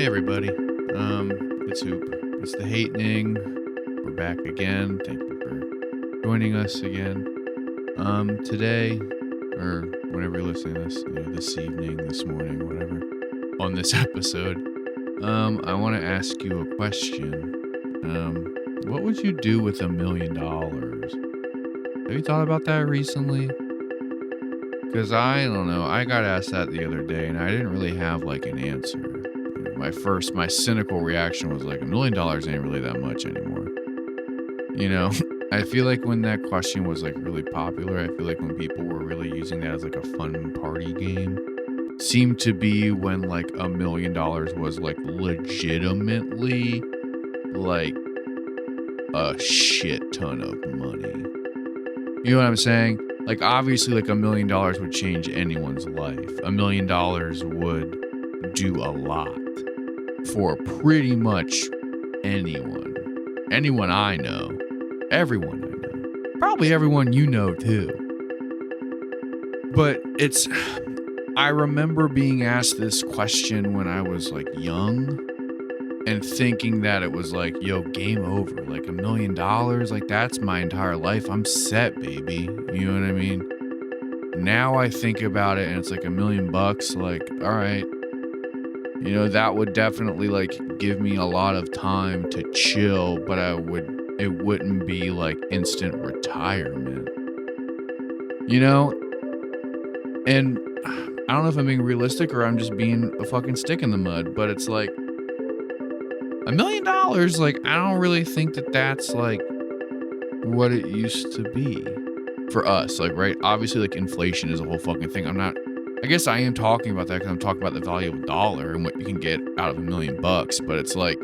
Hey everybody, it's Hoop. It's the Hatening. We're back again. Thank you for joining us again. Today, or whenever you're listening to this, this evening, this morning, whatever, on this episode, I want to ask you a question. What would you do with $1 million? Have you thought about that recently? Because I don't know. I got asked that the other day, and I didn't really have like an answer. My cynical reaction was like, $1 million ain't really that much anymore. I feel like when that question was like really popular, I feel like when people were really using that as like a fun party game, seemed to be when like $1 million was like legitimately like a shit ton of money. You know what I'm saying? Like obviously like $1 million would change anyone's life. $1 million would do a lot for pretty much anyone. Anyone I know. Everyone I know. Probably everyone you know too. But I remember being asked this question when I was like young and thinking that it was like, yo, game over. Like $1 million, like that's my entire life. I'm set, baby. You know what I mean? Now I think about it and it's like $1 million bucks. Like, all right. That would definitely like give me a lot of time to chill, but it wouldn't be like instant retirement. And I don't know if I'm being realistic or I'm just being a fucking stick in the mud, but it's like $1 million, like I don't really think that that's like what it used to be for us. Like, right? Obviously like inflation is a whole fucking thing. I guess I am talking about that because I'm talking about the value of a dollar and what you can get out of $1 million bucks. But it's like,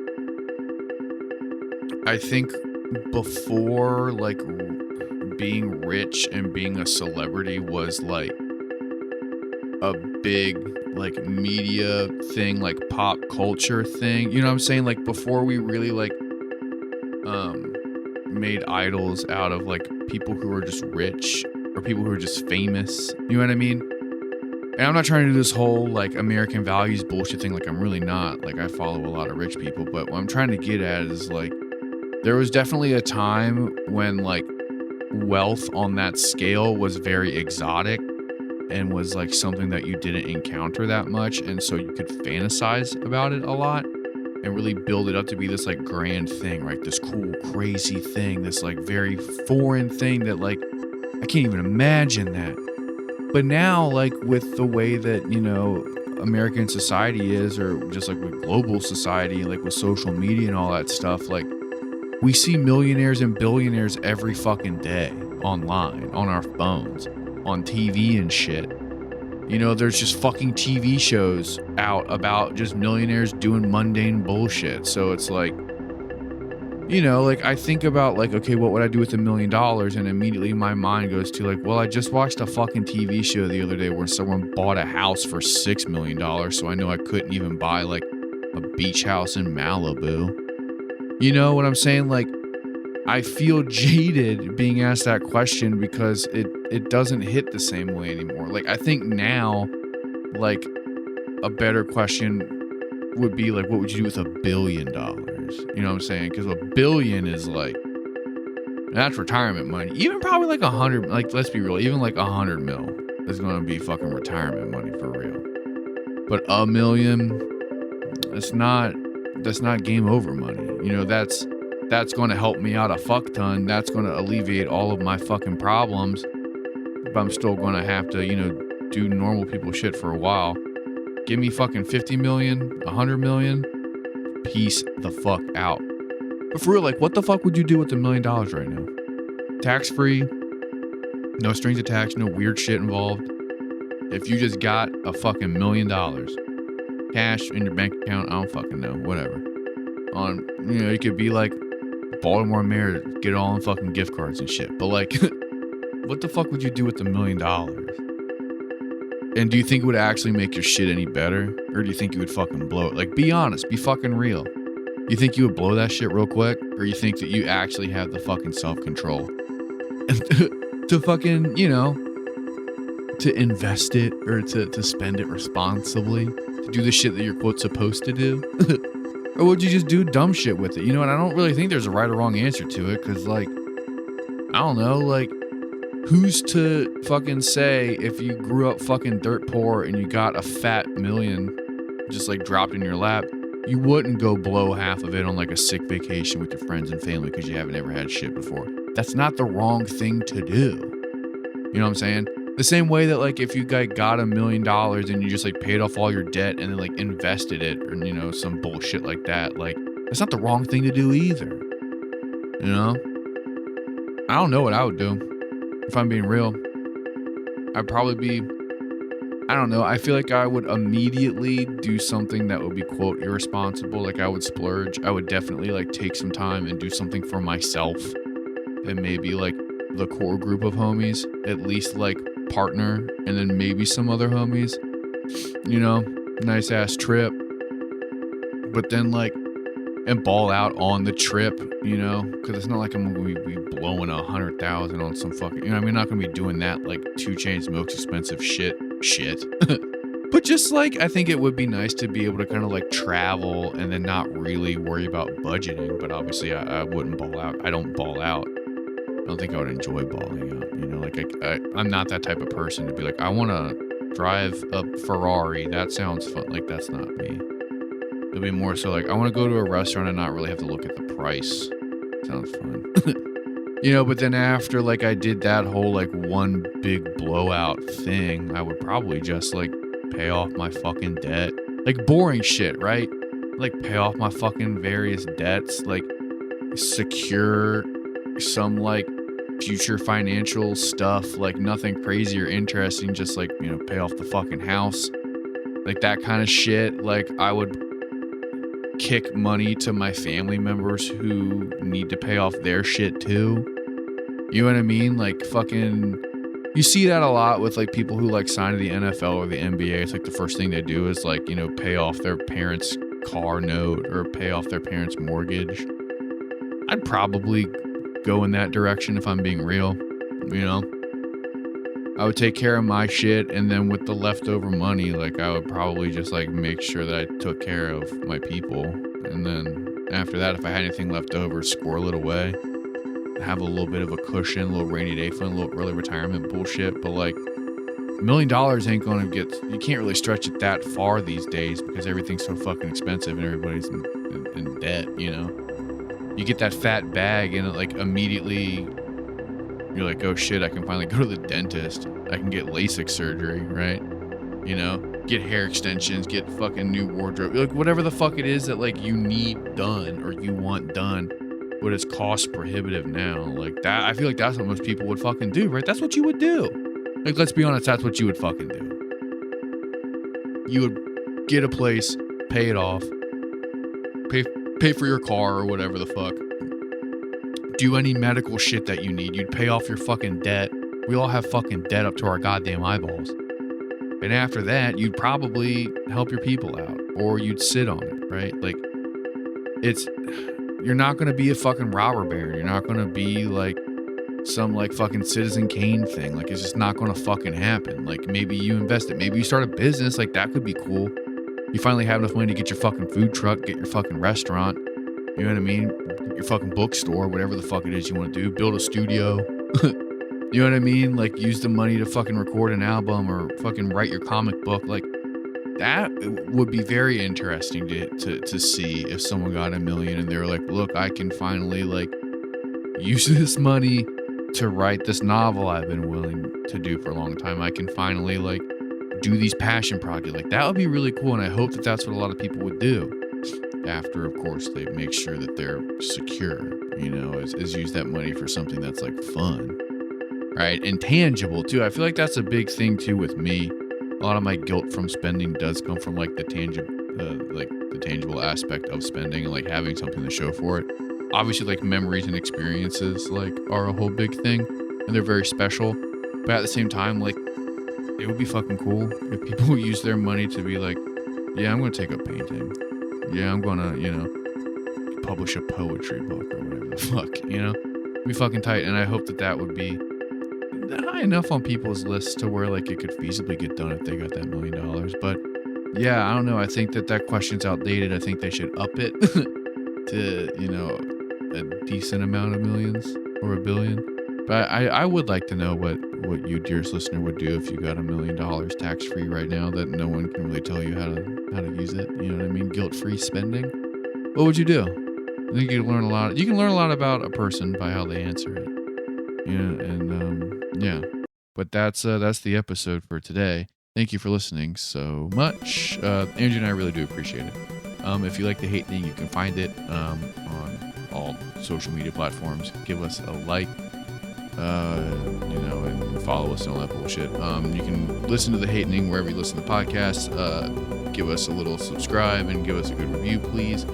I think before like being rich and being a celebrity was like a big like media thing, like pop culture thing. You know what I'm saying? Like before we really like made idols out of like people who are just rich or people who are just famous. You know what I mean? And I'm not trying to do this whole like American values bullshit thing. Like I'm really not. Like I follow a lot of rich people, but what I'm trying to get at is like there was definitely a time when like wealth on that scale was very exotic and was like something that you didn't encounter that much, and so you could fantasize about it a lot and really build it up to be this like grand thing, right? This cool, crazy thing, this like very foreign thing that like I can't even imagine that. But now, like with the way that, American society is, or just like with global society, like with social media and all that stuff, like we see millionaires and billionaires every fucking day online, on our phones, on TV and shit. There's just fucking TV shows out about just millionaires doing mundane bullshit. So it's like, like I think about like, okay, what would I do with $1 million? And immediately my mind goes to like, well, I just watched a fucking TV show the other day where someone bought a house for $6 million. So I know I couldn't even buy like a beach house in Malibu. You know what I'm saying? Like, I feel jaded being asked that question because it doesn't hit the same way anymore. Like, I think now, like, a better question would be like, what would you do with $1 billion? You know what I'm saying? Because $1 billion is like, that's retirement money. Even probably like 100, like, let's be real, even like 100 mil is going to be fucking retirement money for real. But $1 million, that's not game over money. That's going to help me out a fuck ton. That's going to alleviate all of my fucking problems. But I'm still going to have to, do normal people shit for a while. Give me fucking 50 million, 100 million. Peace the fuck out. But for real, like, what the fuck would you do with $1 million right now? Tax free, no strings attached, no weird shit involved. If you just got a fucking $1 million cash in your bank account, I don't fucking know, whatever. It could be like Baltimore Mayor, get all on fucking gift cards and shit. But like, what the fuck would you do with $1 million? And do you think it would actually make your shit any better? Or do you think you would fucking blow it? Like, be honest, be fucking real. You think you would blow that shit real quick? Or you think that you actually have the fucking self-control to fucking, to invest it or to spend it responsibly, to to do the shit that you're quote supposed to do? Or would you just do dumb shit with it? You know, and I don't really think there's a right or wrong answer to it, because like, I don't know, like, who's to fucking say if you grew up fucking dirt poor and you got a fat million just like dropped in your lap, you wouldn't go blow half of it on like a sick vacation with your friends and family because you haven't ever had shit before. That's not the wrong thing to do. You know what I'm saying? The same way that like if you got $1 million and you just like paid off all your debt and then like invested it or, you know, some bullshit like that, like that's not the wrong thing to do either. You know? I don't know what I would do. If I'm being real, I'd probably be, I don't know. I feel like I would immediately do something that would be quote irresponsible. Like I would splurge. I would definitely like take some time and do something for myself and maybe like the core group of homies, at least like partner and then maybe some other homies, you know, nice ass trip. But then like, and ball out on the trip, you know, because it's not like I'm going to be blowing 100,000 on some fucking, you know, I mean, I'm not going to be doing that like 2 Chainz most expensive shit. But just like, I think it would be nice to be able to kind of like travel and then not really worry about budgeting. But obviously, I wouldn't ball out. I don't ball out. I don't think I would enjoy balling out. You know, like I'm not that type of person to be like, I want to drive a Ferrari. That sounds fun. Like, that's not me. It'll be more so like, I want to go to a restaurant and not really have to look at the price. Sounds fun. You know, but then after like I did that whole like one big blowout thing, I would probably just like pay off my fucking debt. Like boring shit, right? Like pay off my fucking various debts, like secure some like future financial stuff, like nothing crazy or interesting, just like, you know, pay off the fucking house. Like that kind of shit. Like I would kick money to my family members who need to pay off their shit too. You know what I mean? Like fucking, you see that a lot with like people who like sign to the NFL or the NBA. It's like the first thing they do is like, you know, pay off their parents' car note or pay off their parents' mortgage. I'd probably go in that direction if I'm being real, you know? I would take care of my shit, and then with the leftover money, like I would probably just like make sure that I took care of my people. And then after that, if I had anything left over, squirrel it away. Have a little bit of a cushion, a little rainy day fund, a little early retirement bullshit. But like $1 million ain't gonna get, you can't really stretch it that far these days because everything's so fucking expensive and everybody's in debt, you know? You get that fat bag and it like immediately you're like, oh shit, I can finally go to the dentist. I can get LASIK surgery, right? You know, get hair extensions, get fucking new wardrobe, like whatever the fuck it is that like you need done or you want done, but it's cost prohibitive now. Like that, I feel like that's what most people would fucking do, right? That's what you would do. Like, let's be honest, that's what you would fucking do. You would get a place, pay it off, pay for your car or whatever the fuck. Do any medical shit that you need. You'd pay off your fucking debt. We all have fucking debt up to our goddamn eyeballs. And after that, you'd probably help your people out or you'd sit on it, right? Like, you're not going to be a fucking robber baron. You're not going to be like some like fucking Citizen Kane thing. Like, it's just not going to fucking happen. Like, maybe you invest it. Maybe you start a business. Like, that could be cool. You finally have enough money to get your fucking food truck, get your fucking restaurant. You know what I mean? Your fucking bookstore, whatever the fuck it is you want to do. Build a studio. You know what I mean? Like, use the money to fucking record an album or fucking write your comic book. Like, that would be very interesting to see if someone got $1 million and they were like, look, I can finally like use this money to write this novel I've been willing to do for a long time. I can finally like do these passion projects. Like, that would be really cool. And I hope that that's what a lot of people would do. After, of course, they make sure that they're secure, you know, is use that money for something that's like fun, right? And tangible too. I feel like that's a big thing too with me. A lot of my guilt from spending does come from like the tangible aspect of spending and like having something to show for it. Obviously, like memories and experiences like are a whole big thing and they're very special. But at the same time, like it would be fucking cool if people use their money to be like, yeah, I'm going to take up painting. Yeah, I'm going to, you know, publish a poetry book or whatever the fuck, you know? It'd be fucking tight. And I hope that that would be high enough on people's lists to where like it could feasibly get done if they got that $1 million. But Yeah, I don't know. I think that question's outdated. I think they should up it to, a decent amount of millions or a billion. But I would like to know what you, dearest listener, would do if you got $1 million tax free right now that no one can really tell you how to use it. You know what I mean? Guilt free spending. What would you do? I think you can learn a lot. You can learn a lot about a person by how they answer it. Yeah. But that's the episode for today. Thank you for listening so much. Andrew and I really do appreciate it. If you like The Hate Thing, you can find it on all social media platforms. Give us a like, and follow us and all that bullshit. You can listen to The Hate Thing wherever you listen to podcasts. Give us a little subscribe and give us a good review, please.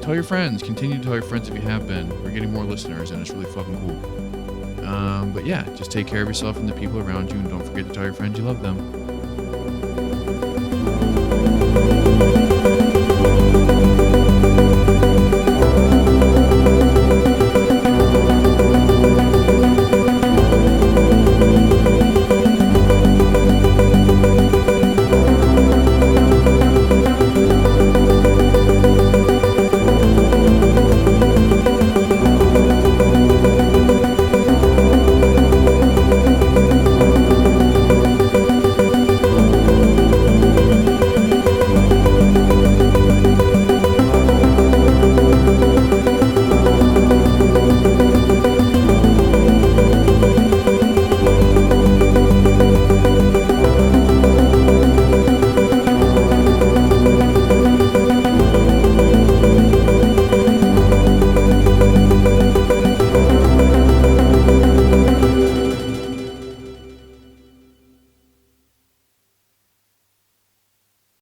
Tell your friends. Continue to tell your friends if you have been. We're getting more listeners, and it's really fucking cool. But yeah, just take care of yourself and the people around you, and don't forget to tell your friends you love them.